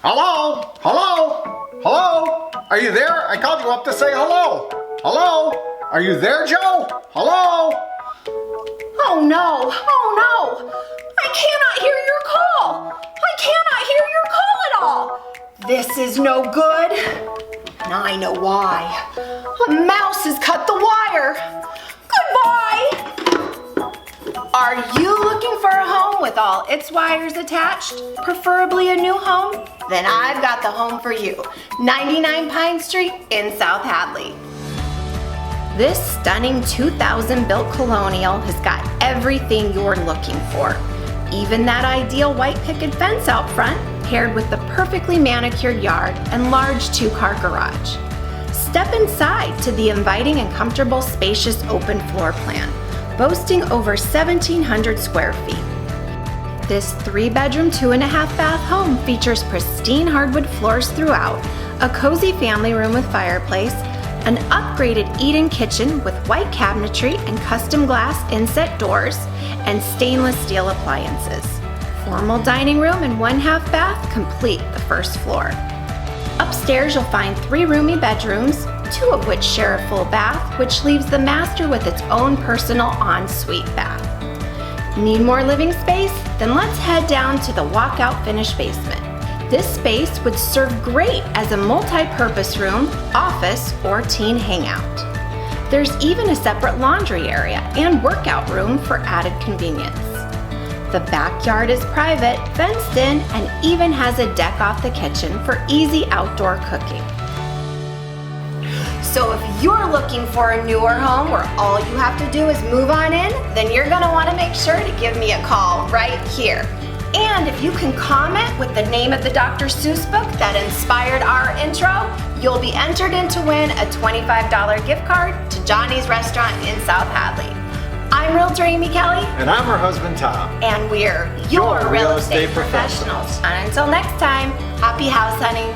Hello? Hello? Hello? Are you there? I called you up to say hello. Hello? Are you there, Joe? Hello? Oh no, oh no! I cannot hear your call! I cannot hear your call at all! This is no good. And I know why. A mouse has cut the wire. Goodbye! Are you looking for a home with all its wires attached? Preferably a new home? Then I've got the home for you. 99 Pine Street in South Hadley. This stunning 2000 built Colonial has got everything you're looking for. Even that ideal white picket fence out front, paired with the perfectly manicured yard and large 2-car garage. Step inside to the inviting and comfortable spacious open floor plan, boasting over 1,700 square feet. This 3-bedroom, 2.5-bath home features pristine hardwood floors throughout, a cozy family room with fireplace, an upgraded eat-in kitchen with white cabinetry and custom glass inset doors, and stainless steel appliances. Formal dining room and 1/2 bath complete the first floor. Upstairs you'll find 3 roomy bedrooms, 2 of which share a full bath, which leaves the master with its own personal ensuite bath. Need more living space? Then let's head down to the walkout finished basement. This space would serve great as a multi-purpose room, office, or teen hangout. There's even a separate laundry area and workout room for added convenience. The backyard is private, fenced in, and even has a deck off the kitchen for easy outdoor cooking. So if you're looking for a newer home where all you have to do is move on in, then you're gonna wanna make sure to give me a call right here. And if you can comment with the name of the Dr. Seuss book that inspired our intro, you'll be entered in to win a $25 gift card to Johnny's Restaurant in South Hadley. I'm Realtor Amy Kelly. And I'm her husband, Tom. And we're your real estate professionals. And until next time, happy house hunting.